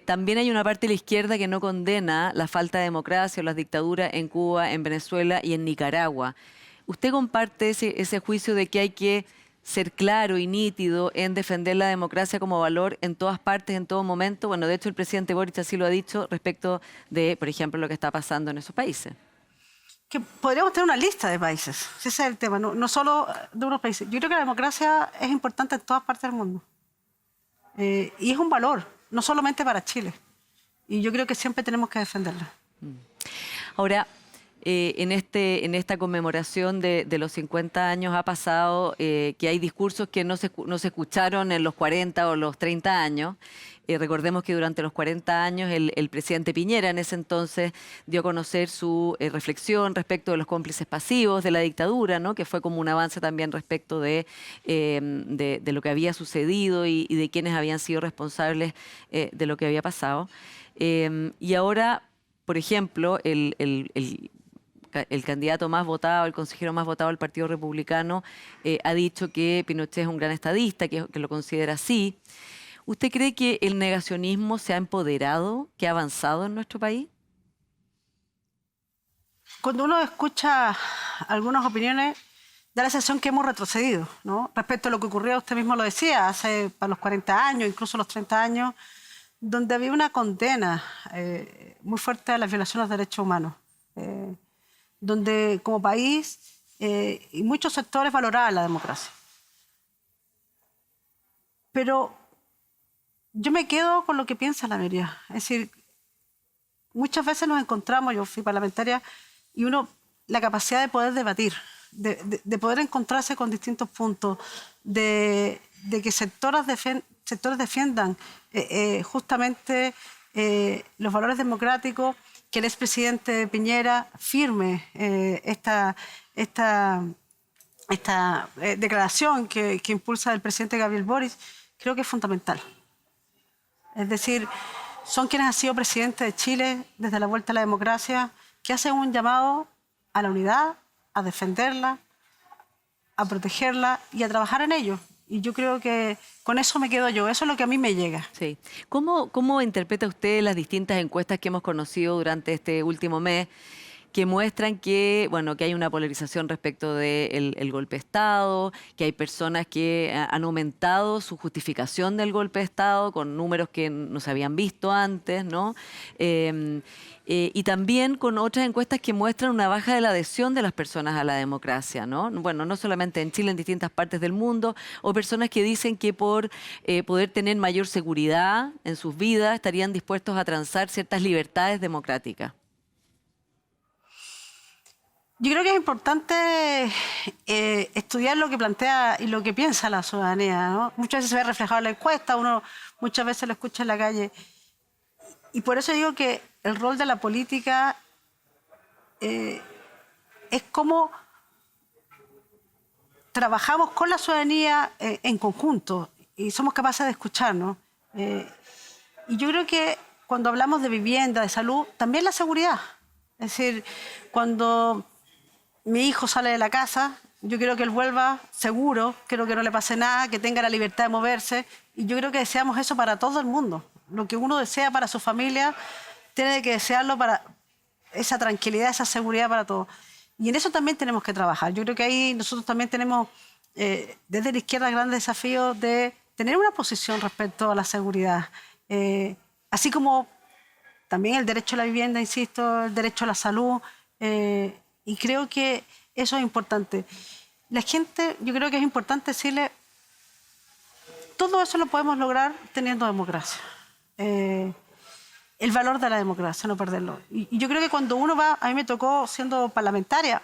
también hay una parte de la izquierda que no condena la falta de democracia o las dictaduras en Cuba, en Venezuela y en Nicaragua. ¿Usted comparte ese juicio de que hay que ser claro y nítido en defender la democracia como valor en todas partes, en todo momento? Bueno, de hecho el presidente Boric así lo ha dicho respecto de, por ejemplo, lo que está pasando en esos países. Que podríamos tener una lista de países, ese es el tema, no solo de unos países. Yo creo que la democracia es importante en todas partes del mundo. Y es un valor, no solamente para Chile. Y yo creo que siempre tenemos que defenderla. Ahora, en esta conmemoración de los 50 años ha pasado que hay discursos que no se escucharon en los 40 o los 30 años. Recordemos que durante los 40 años el presidente Piñera en ese entonces dio a conocer su reflexión respecto de los cómplices pasivos de la dictadura, ¿no? Que fue como un avance también respecto de lo que había sucedido y de quienes habían sido responsables de lo que había pasado. Y ahora, por ejemplo, el candidato más votado, el consejero más votado del Partido Republicano, ha dicho que Pinochet es un gran estadista, que lo considera así. ¿Usted cree que el negacionismo se ha empoderado, que ha avanzado en nuestro país? Cuando uno escucha algunas opiniones, da la sensación que hemos retrocedido, ¿no? Respecto a lo que ocurrió, usted mismo lo decía, hace para los 40 años, incluso los 30 años, donde había una condena muy fuerte a las violaciones de derechos humanos. Donde como país y muchos sectores valoraban la democracia. Pero yo me quedo con lo que piensa la mayoría. Es decir, muchas veces nos encontramos, yo fui parlamentaria, y la capacidad de poder debatir, de poder encontrarse con distintos puntos, de que sectores defiendan justamente los valores democráticos, que el expresidente Piñera firme esta declaración que impulsa el presidente Gabriel Boric, creo que es fundamental. Es decir, son quienes han sido presidentes de Chile desde la vuelta a la democracia, que hacen un llamado a la unidad, a defenderla, a protegerla y a trabajar en ello. Y yo creo que con eso me quedo yo, eso es lo que a mí me llega. Sí. ¿Cómo interpreta usted las distintas encuestas que hemos conocido durante este último mes, que muestran que, bueno, que hay una polarización respecto del golpe de Estado, que hay personas que han aumentado su justificación del golpe de Estado con números que no se habían visto antes, ¿no? Y también con otras encuestas que muestran una baja de la adhesión de las personas a la democracia, ¿no? Bueno, no solamente en Chile, en distintas partes del mundo, o personas que dicen que por poder tener mayor seguridad en sus vidas estarían dispuestos a transar ciertas libertades democráticas. Yo creo que es importante estudiar lo que plantea y lo que piensa la ciudadanía, ¿no? Muchas veces se ve reflejado en la encuesta, uno muchas veces lo escucha en la calle. Y por eso digo que el rol de la política es cómo trabajamos con la ciudadanía en conjunto y somos capaces de escucharnos. Y yo creo que cuando hablamos de vivienda, de salud, también la seguridad. Es decir, cuando mi hijo sale de la casa, yo quiero que él vuelva seguro, quiero que no le pase nada, que tenga la libertad de moverse. Y yo creo que deseamos eso para todo el mundo. Lo que uno desea para su familia, tiene que desearlo para esa tranquilidad, esa seguridad para todos. Y en eso también tenemos que trabajar. Yo creo que ahí nosotros también tenemos, desde la izquierda, grandes desafíos de tener una posición respecto a la seguridad. Así como también el derecho a la vivienda, insisto, el derecho a la salud. Y creo que eso es importante. La gente, yo creo que es importante decirle, todo eso lo podemos lograr teniendo democracia. El valor de la democracia, no perderlo. Y yo creo que cuando uno va, a mí me tocó, siendo parlamentaria,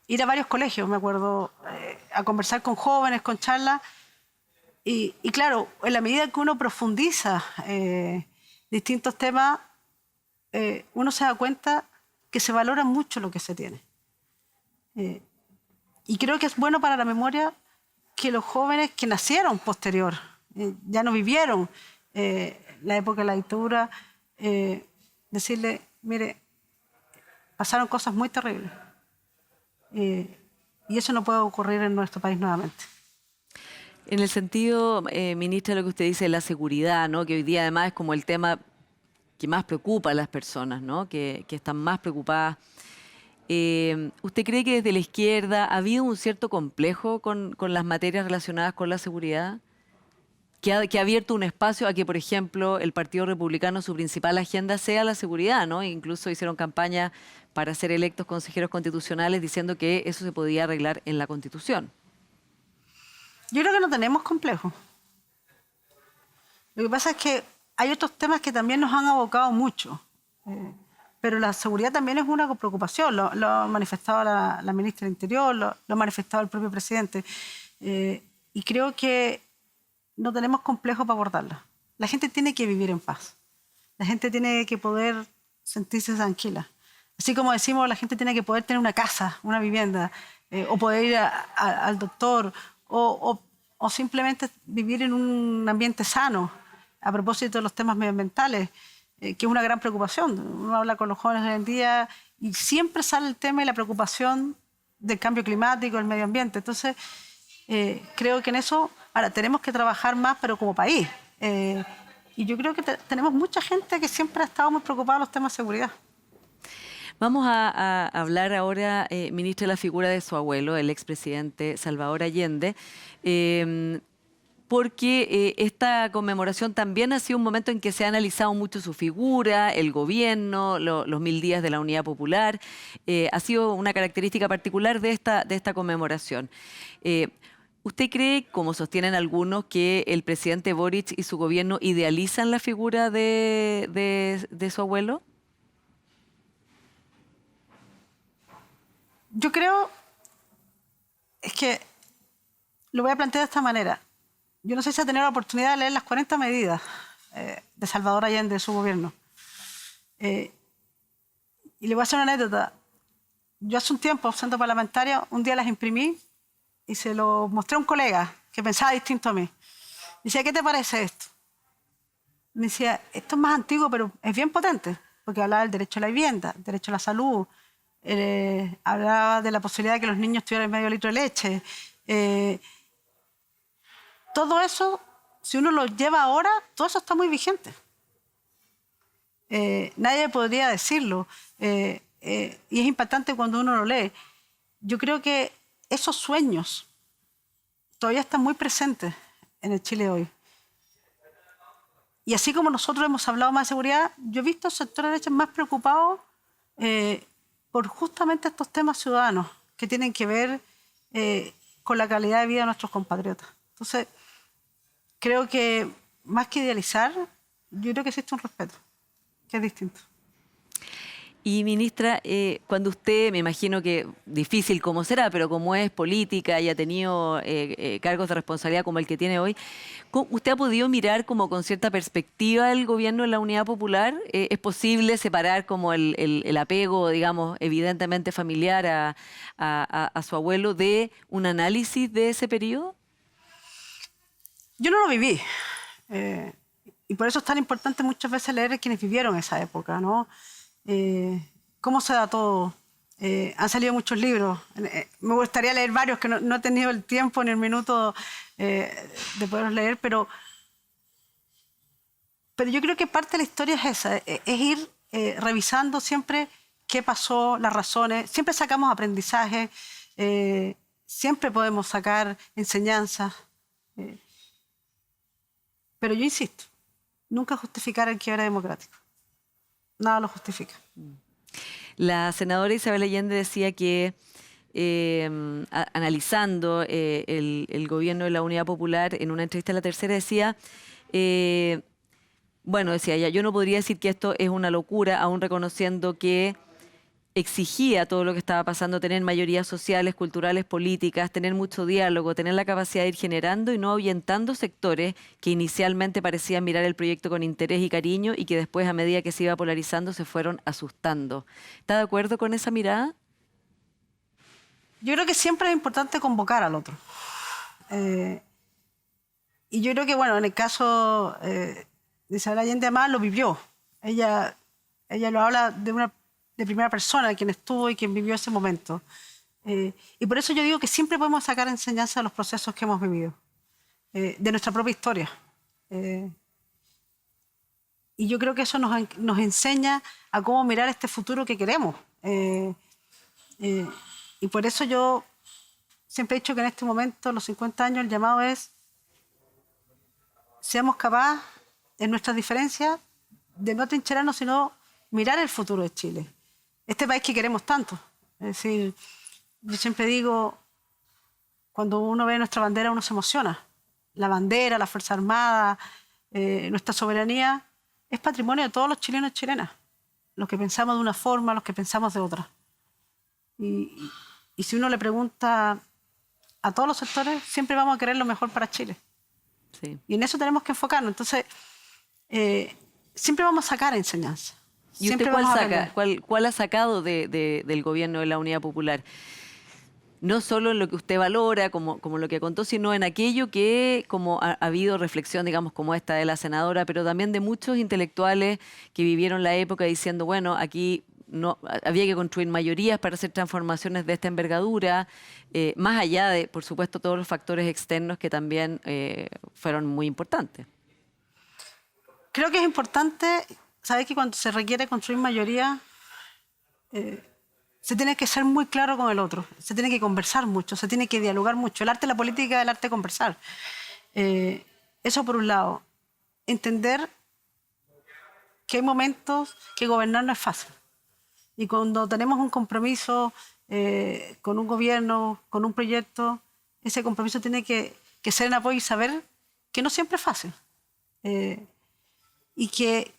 ir a varios colegios, me acuerdo, a conversar con jóvenes, con charlas. Y claro, en la medida que uno profundiza distintos temas, uno se da cuenta que se valora mucho lo que se tiene. Y creo que es bueno para la memoria que los jóvenes que nacieron posterior, ya no vivieron la época de la dictadura, decirle, mire, pasaron cosas muy terribles. Y eso no puede ocurrir en nuestro país nuevamente. En el sentido, ministra, lo que usted dice de la seguridad, ¿no? Que hoy día además es como el tema que más preocupa a las personas, ¿no? Que están más preocupadas. ¿Usted cree que desde la izquierda ha habido un cierto complejo con las materias relacionadas con la seguridad? Que ha abierto un espacio a que, por ejemplo, el Partido Republicano, su principal agenda sea la seguridad, ¿no? Incluso hicieron campaña para ser electos consejeros constitucionales diciendo que eso se podía arreglar en la Constitución. Yo creo que no tenemos complejo. Lo que pasa es que hay otros temas que también nos han abocado mucho. Pero la seguridad también es una preocupación. Lo ha manifestado la ministra del Interior, lo ha manifestado el propio presidente. Y creo que no tenemos complejo para abordarla. La gente tiene que vivir en paz. La gente tiene que poder sentirse tranquila. Así como decimos, la gente tiene que poder tener una casa, una vivienda, o poder ir al doctor, o simplemente vivir en un ambiente sano. A propósito de los temas medioambientales, que es una gran preocupación. Uno habla con los jóvenes hoy en día y siempre sale el tema y la preocupación del cambio climático, del medio ambiente. Entonces, creo que en eso ahora tenemos que trabajar más, pero como país. Y yo creo que tenemos mucha gente que siempre ha estado muy preocupada de los temas de seguridad. Vamos a hablar ahora, ministra, de la figura de su abuelo, el expresidente Salvador Allende, porque esta conmemoración también ha sido un momento en que se ha analizado mucho su figura, el gobierno, los 1000 días de la Unidad Popular. Ha sido una característica particular de esta conmemoración. ¿Usted cree, como sostienen algunos, que el presidente Boric y su gobierno idealizan la figura de su abuelo? Yo creo, es que lo voy a plantear de esta manera. Yo no sé si ha tenido la oportunidad de leer las 40 medidas de Salvador Allende, de su gobierno. Y le voy a hacer una anécdota. Yo hace un tiempo, siendo parlamentaria, un día las imprimí y se lo mostré a un colega que pensaba distinto a mí. Me decía, ¿qué te parece esto? Me decía, esto es más antiguo, pero es bien potente, porque hablaba del derecho a la vivienda, el derecho a la salud, hablaba de la posibilidad de que los niños tuvieran medio litro de leche. Todo eso, si uno lo lleva ahora, todo eso está muy vigente. Nadie podría decirlo. Y es impactante cuando uno lo lee. Yo creo que esos sueños todavía están muy presentes en el Chile de hoy. Y así como nosotros hemos hablado más de seguridad, yo he visto sectores de derecha más preocupados por justamente estos temas ciudadanos que tienen que ver con la calidad de vida de nuestros compatriotas. Entonces, creo que más que idealizar, yo creo que existe un respeto, que es distinto. Y ministra, cuando usted, me imagino que difícil como será, pero como es política y ha tenido cargos de responsabilidad como el que tiene hoy, ¿usted ha podido mirar como con cierta perspectiva el gobierno de la Unidad Popular? ¿Es posible separar como el apego, digamos, evidentemente familiar a su abuelo de un análisis de ese periodo? Yo no lo viví. Y por eso es tan importante muchas veces leer a quienes vivieron esa época, ¿no? ¿Cómo se da todo? Han salido muchos libros. Me gustaría leer varios que no he tenido el tiempo ni el minuto de poderlos leer, pero yo creo que parte de la historia es esa, es ir revisando siempre qué pasó, las razones. Siempre sacamos aprendizaje, siempre podemos sacar enseñanzas. Pero yo insisto, nunca justificar el quiebre democrático. Nada lo justifica. La senadora Isabel Allende decía que analizando el gobierno de la Unidad Popular, en una entrevista a La Tercera decía, bueno, decía ella, yo no podría decir que esto es una locura, aún reconociendo que exigía todo lo que estaba pasando, tener mayorías sociales, culturales, políticas, tener mucho diálogo, tener la capacidad de ir generando y no ahuyentando sectores que inicialmente parecían mirar el proyecto con interés y cariño y que después, a medida que se iba polarizando, se fueron asustando. ¿Está de acuerdo con esa mirada? Yo creo que siempre es importante convocar al otro. Y yo creo que, bueno, en el caso de Isabel Allende, además, lo vivió. Ella lo habla de primera persona, quien estuvo y quien vivió ese momento. Y por eso yo digo que siempre podemos sacar enseñanza de los procesos que hemos vivido, de nuestra propia historia. Y yo creo que eso nos enseña a cómo mirar este futuro que queremos. Y por eso yo siempre he dicho que en este momento, los 50 años, el llamado es seamos capaces, en nuestras diferencias, de no trincherarnos, sino mirar el futuro de Chile. Este país que queremos tanto. Es decir, yo siempre digo, cuando uno ve nuestra bandera, uno se emociona. La bandera, la Fuerza Armada, nuestra soberanía, es patrimonio de todos los chilenos y chilenas. Los que pensamos de una forma, los que pensamos de otra. Y si uno le pregunta a todos los sectores, siempre vamos a querer lo mejor para Chile. Sí. Y en eso tenemos que enfocarnos. Entonces, siempre vamos a sacar enseñanza. ¿Y usted cuál ha sacado del gobierno de la Unidad Popular? No solo en lo que usted valora, como lo que contó, sino en aquello que como ha habido reflexión, digamos, como esta de la senadora, pero también de muchos intelectuales que vivieron la época diciendo, bueno, aquí no había que construir mayorías para hacer transformaciones de esta envergadura, más allá de, por supuesto, todos los factores externos que también fueron muy importantes. Creo que es importante saber que cuando se requiere construir mayoría, se tiene que ser muy claro con el otro, se tiene que conversar mucho, se tiene que dialogar mucho. El arte de la política es el arte de conversar. Eso por un lado. Entender que hay momentos que gobernar no es fácil. Y cuando tenemos un compromiso con un gobierno, con un proyecto, ese compromiso tiene que ser en apoyo y saber que no siempre es fácil. Y que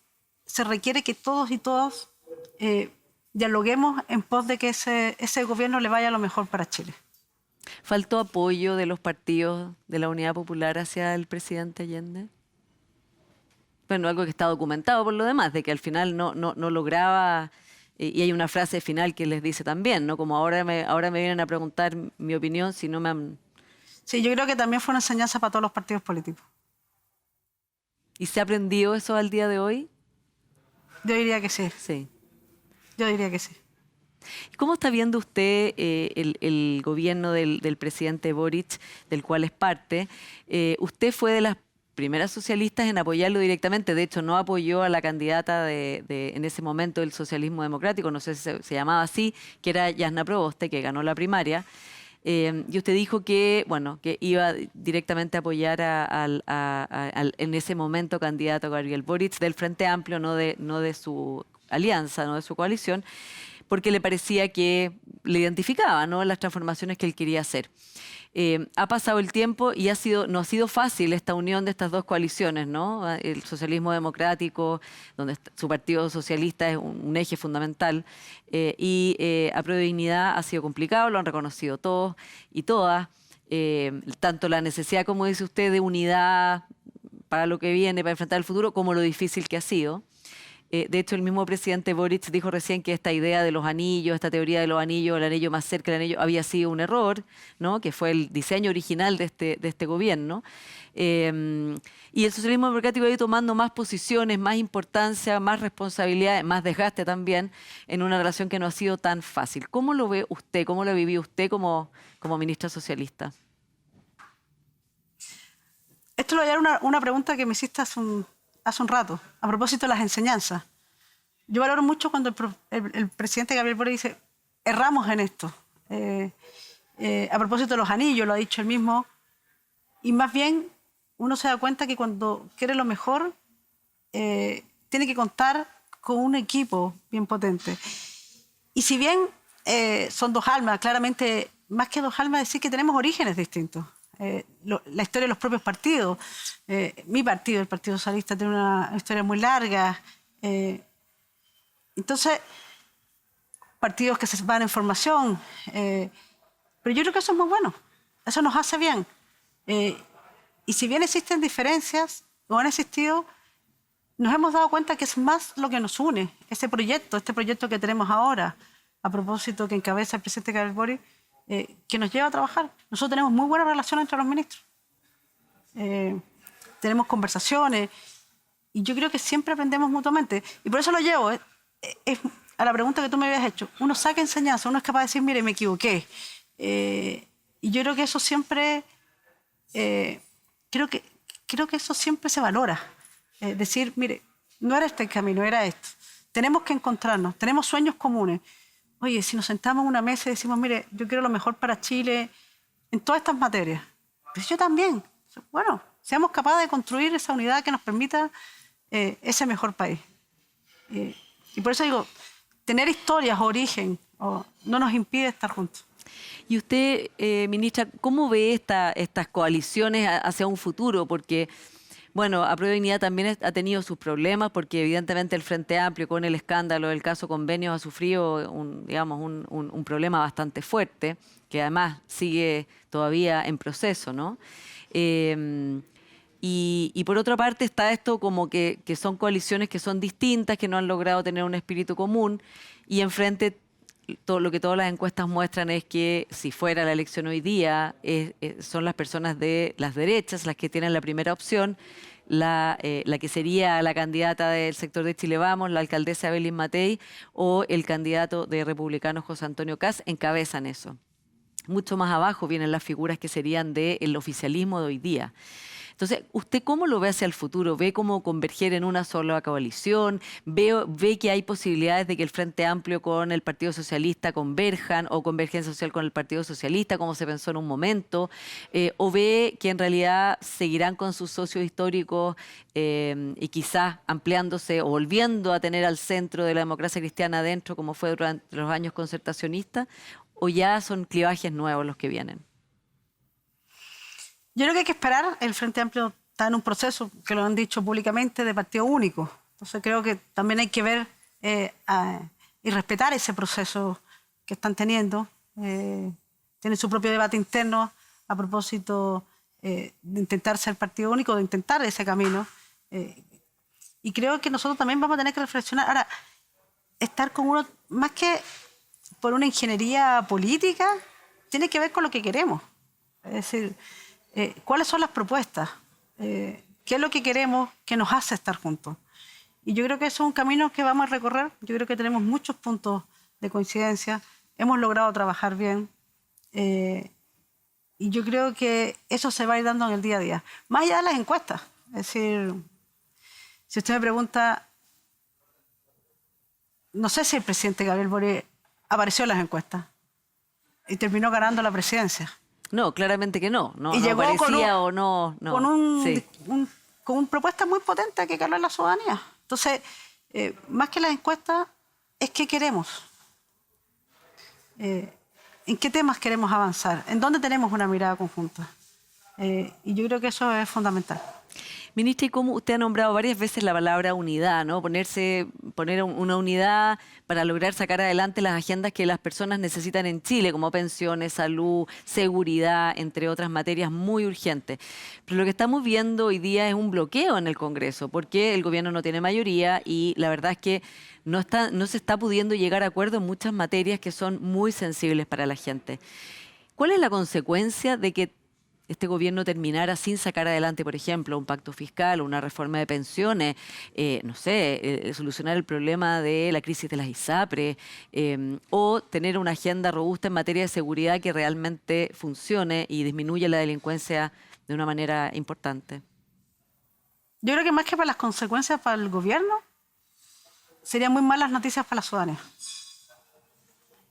se requiere que todos y todas dialoguemos en pos de que ese gobierno le vaya lo mejor para Chile. ¿Faltó apoyo de los partidos de la Unidad Popular hacia el presidente Allende? Bueno, algo que está documentado por lo demás, de que al final no lograba, y hay una frase final que les dice también, ¿no? Como ahora me vienen a preguntar mi opinión, si no me han... Sí, yo creo que también fue una enseñanza para todos los partidos políticos. ¿Y se ha aprendido eso al día de hoy? Yo diría que sí. Sí. Yo diría que sí. ¿Cómo está viendo usted el gobierno del presidente Boric, del cual es parte? Usted fue de las primeras socialistas en apoyarlo directamente. De hecho, no apoyó a la candidata en ese momento del socialismo democrático, no sé si se llamaba así, que era Jasna Proboste, que ganó la primaria. Y usted dijo que, bueno, que iba directamente a apoyar al en ese momento candidato Gabriel Boric del Frente Amplio, no de su alianza, no de su coalición, porque le parecía que le identificaba, ¿no?, las transformaciones que él quería hacer. Ha pasado el tiempo y no ha sido fácil esta unión de estas dos coaliciones, ¿no? El socialismo democrático, donde su partido socialista es un eje fundamental, y Apruebo Dignidad ha sido complicado, lo han reconocido todos y todas. Tanto la necesidad, como dice usted, de unidad para lo que viene, para enfrentar el futuro, como lo difícil que ha sido. De hecho, el mismo presidente Boric dijo recién que esta idea de los anillos, esta teoría de los anillos, el anillo más cerca del anillo, había sido un error, ¿no?, que fue el diseño original de este gobierno. Y el socialismo democrático ha ido tomando más posiciones, más importancia, más responsabilidad, más desgaste también, en una relación que no ha sido tan fácil. ¿Cómo lo ve usted? ¿Cómo lo vivió usted como ministra socialista? Esto lo voy a dar una pregunta que me hiciste hace un rato, a propósito de las enseñanzas. Yo valoro mucho cuando el presidente Gabriel Boric dice, erramos en esto. A propósito de los anillos, lo ha dicho él mismo. Y más bien, uno se da cuenta que cuando quiere lo mejor, tiene que contar con un equipo bien potente. Y si bien son dos almas, claramente, más que dos almas, decir que tenemos orígenes distintos. La historia de los propios partidos. Mi partido, el Partido Socialista, tiene una historia muy larga. Entonces, partidos que se van en formación. Pero yo creo que eso es muy bueno. Eso nos hace bien. Y si bien existen diferencias, o han existido, nos hemos dado cuenta que es más lo que nos une. Este proyecto que tenemos ahora, a propósito que encabeza el presidente Gabriel Boric, que nos lleva a trabajar. Nosotros tenemos muy buena relación entre los ministros. Tenemos conversaciones y yo creo que siempre aprendemos mutuamente. Y por eso lo llevo a la pregunta que tú me habías hecho. Uno saca enseñanza, uno es capaz de decir, mire, me equivoqué. Y yo creo que eso siempre, creo que eso siempre se valora. Decir, mire, no era este el camino, era esto. Tenemos que encontrarnos, tenemos sueños comunes. Oye, si nos sentamos en una mesa y decimos, mire, yo quiero lo mejor para Chile en todas estas materias, pues yo también. Bueno, seamos capaces de construir esa unidad que nos permita ese mejor país. Y por eso digo, tener historias o origen no nos impide estar juntos. Y usted, ministra, ¿cómo ve estas coaliciones hacia un futuro? Porque, bueno, Apruebo Dignidad también ha tenido sus problemas, porque evidentemente el Frente Amplio, con el escándalo del caso Convenios, ha sufrido un problema bastante fuerte, que además sigue todavía en proceso, ¿no? Y por otra parte está esto como que son coaliciones que son distintas, que no han logrado tener un espíritu común, y enfrente todo lo que todas las encuestas muestran es que si fuera la elección hoy día, son las personas de las derechas las que tienen la primera opción, la que sería la candidata del sector de Chile Vamos, la alcaldesa Evelyn Matei, o el candidato de republicanos José Antonio Kast, encabezan eso. Mucho más abajo vienen las figuras que serían del oficialismo de hoy día. Entonces, ¿usted cómo lo ve hacia el futuro? ¿Ve cómo converger en una sola coalición? ¿Ve que hay posibilidades de que el Frente Amplio con el Partido Socialista converjan, o Convergencia Social con el Partido Socialista, como se pensó en un momento? ¿O ve que en realidad seguirán con sus socios históricos y quizás ampliándose o volviendo a tener al centro de la democracia cristiana adentro, como fue durante los años concertacionistas? ¿O ya son clivajes nuevos los que vienen? Yo creo que hay que esperar. El Frente Amplio está en un proceso, que lo han dicho públicamente, de partido único. Entonces creo que también hay que ver y respetar ese proceso que están teniendo. Tienen su propio debate interno a propósito de intentar ser partido único, de intentar ese camino. Y creo que nosotros también vamos a tener que reflexionar. Ahora, estar con uno, más que por una ingeniería política, tiene que ver con lo que queremos. Es decir, ¿cuáles son las propuestas? ¿Qué es lo que queremos que nos hace estar juntos? Y yo creo que eso es un camino que vamos a recorrer. Yo creo que tenemos muchos puntos de coincidencia. Hemos logrado trabajar bien. Y yo creo que eso se va a ir dando en el día a día. Más allá de las encuestas. Es decir, si usted me pregunta, no sé si el presidente Gabriel Boric apareció en las encuestas y terminó ganando la presidencia. No, claramente que no. No, y no llegó parecía o no. Con una propuesta muy potente que caló en la ciudadanía. Entonces, más que las encuestas, es qué queremos. ¿En qué temas queremos avanzar? ¿En dónde tenemos una mirada conjunta? Y yo creo que eso es fundamental. Ministra, y cómo usted ha nombrado varias veces la palabra unidad, ¿no? Poner una unidad para lograr sacar adelante las agendas que las personas necesitan en Chile, como pensiones, salud, seguridad, entre otras materias muy urgentes. Pero lo que estamos viendo hoy día es un bloqueo en el Congreso, porque el gobierno no tiene mayoría y la verdad es que no se está pudiendo llegar a acuerdo en muchas materias que son muy sensibles para la gente. ¿Cuál es la consecuencia de que este gobierno terminara sin sacar adelante, por ejemplo, un pacto fiscal o una reforma de pensiones, no sé, solucionar el problema de la crisis de las ISAPRES, o tener una agenda robusta en materia de seguridad que realmente funcione y disminuya la delincuencia de una manera importante? Yo creo que más que para las consecuencias para el gobierno, serían muy malas noticias para la ciudadanía.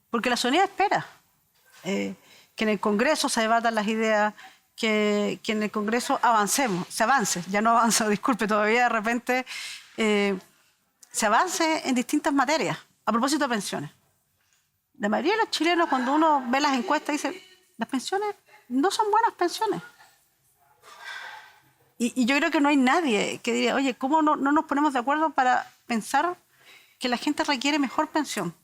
Porque la ciudadanía espera que en el Congreso se debatan las ideas, que en el Congreso se avance, ya no avanza, disculpe, todavía de repente se avance en distintas materias, a propósito de pensiones. La mayoría de los chilenos, cuando uno ve las encuestas, dice, las pensiones no son buenas pensiones. Y yo creo que no hay nadie que diga, oye, ¿cómo no nos ponemos de acuerdo para pensar que la gente requiere mejor pensión?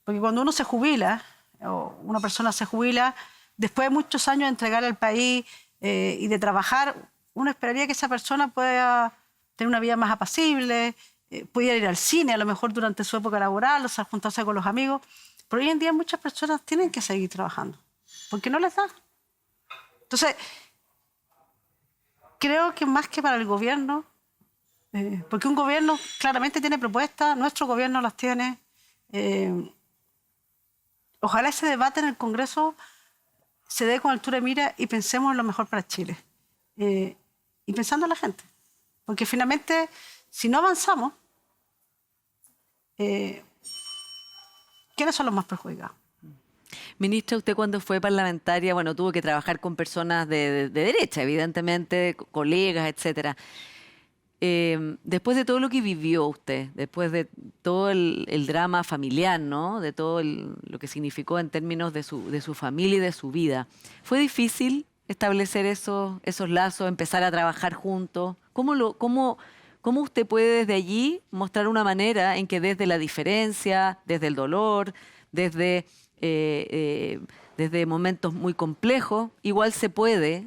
Porque cuando uno se jubila, o una persona se jubila, después de muchos años de entregar al país y de trabajar, uno esperaría que esa persona pueda tener una vida más apacible, pudiera ir al cine a lo mejor durante su época laboral, o sea, juntarse con los amigos. Pero hoy en día muchas personas tienen que seguir trabajando, porque no les da. Entonces, creo que más que para el gobierno, porque un gobierno claramente tiene propuestas, nuestro gobierno las tiene. Ojalá ese debate en el Congreso se dé con altura de mira y pensemos en lo mejor para Chile. Y pensando en la gente. Porque finalmente, si no avanzamos, ¿quiénes son los más perjudicados? Ministra, usted cuando fue parlamentaria, bueno, tuvo que trabajar con personas de derecha, evidentemente, colegas, etcétera. Después de todo lo que vivió usted, después de todo el drama familiar, ¿no? De todo lo que significó en términos de su familia y de su vida, ¿fue difícil establecer esos lazos, empezar a trabajar juntos? ¿Cómo usted puede desde allí mostrar una manera en que desde la diferencia, desde el dolor, desde momentos muy complejos, igual se puede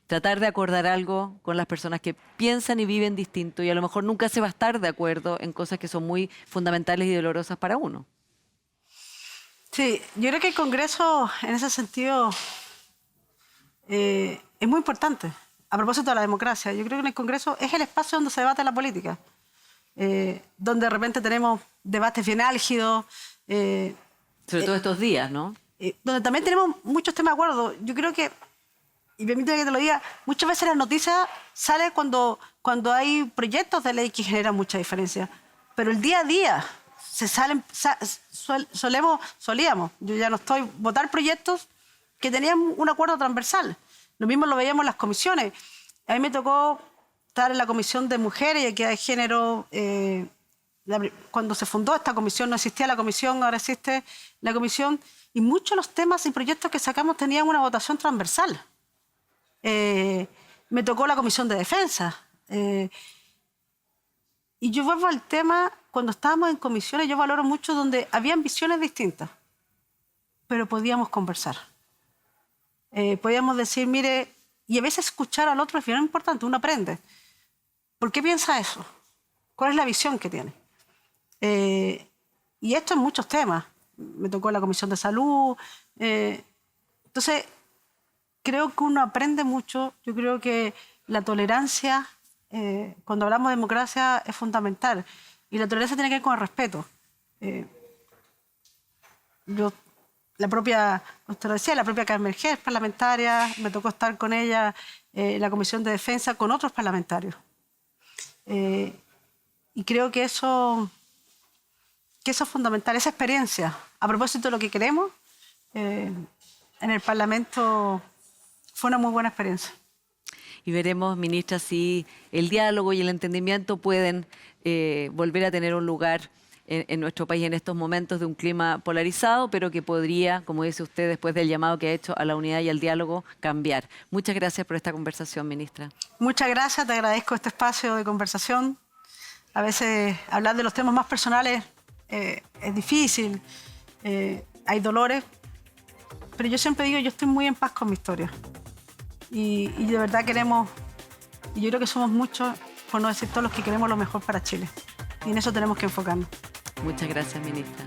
tratar de acordar algo con las personas que piensan y viven distinto y a lo mejor nunca se va a estar de acuerdo en cosas que son muy fundamentales y dolorosas para uno? Sí, yo creo que el Congreso en ese sentido es muy importante. A propósito de la democracia, yo creo que en el Congreso es el espacio donde se debate la política, donde de repente tenemos debates bien álgidos. Sobre todo estos días, ¿no? Donde también tenemos muchos temas de acuerdo. Yo creo que, y permíteme que te lo diga, muchas veces las noticias salen cuando hay proyectos de ley que generan mucha diferencia. Pero el día a día solíamos, yo ya no estoy, votar proyectos que tenían un acuerdo transversal. Lo mismo lo veíamos en las comisiones. A mí me tocó estar en la Comisión de Mujeres y Equidad de Género. Cuando se fundó esta comisión, no existía la comisión, ahora existe la comisión, y muchos de los temas y proyectos que sacamos tenían una votación transversal. Me tocó la Comisión de Defensa. Y yo vuelvo al tema, cuando estábamos en comisiones, yo valoro mucho donde habían visiones distintas, pero podíamos conversar. Podíamos decir, mire, y a veces escuchar al otro es bien importante, uno aprende. ¿Por qué piensa eso? ¿Cuál es la visión que tiene? Y esto en muchos temas. Me tocó la Comisión de Salud. Entonces, creo que uno aprende mucho. Yo creo que la tolerancia, cuando hablamos de democracia, es fundamental. Y la tolerancia tiene que ver con el respeto. Usted lo decía, la propia Carmen G es parlamentaria, me tocó estar con ella en la Comisión de Defensa con otros parlamentarios. Y creo que eso es fundamental, esa experiencia. A propósito de lo que queremos, en el Parlamento fue una muy buena experiencia. Y veremos, ministra, si el diálogo y el entendimiento pueden volver a tener un lugar en nuestro país en estos momentos de un clima polarizado, pero que podría, como dice usted, después del llamado que ha hecho a la unidad y al diálogo, cambiar. Muchas gracias por esta conversación, ministra. Muchas gracias, te agradezco este espacio de conversación. A veces hablar de los temas más personales es difícil, hay dolores, pero yo siempre digo, yo estoy muy en paz con mi historia. Y de verdad queremos, y yo creo que somos muchos, por no decir todos, los que queremos lo mejor para Chile. Y en eso tenemos que enfocarnos. Muchas gracias, ministra.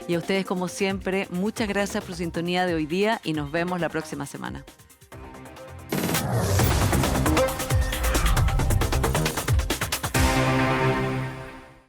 Y a ustedes, como siempre, muchas gracias por su sintonía de hoy día y nos vemos la próxima semana.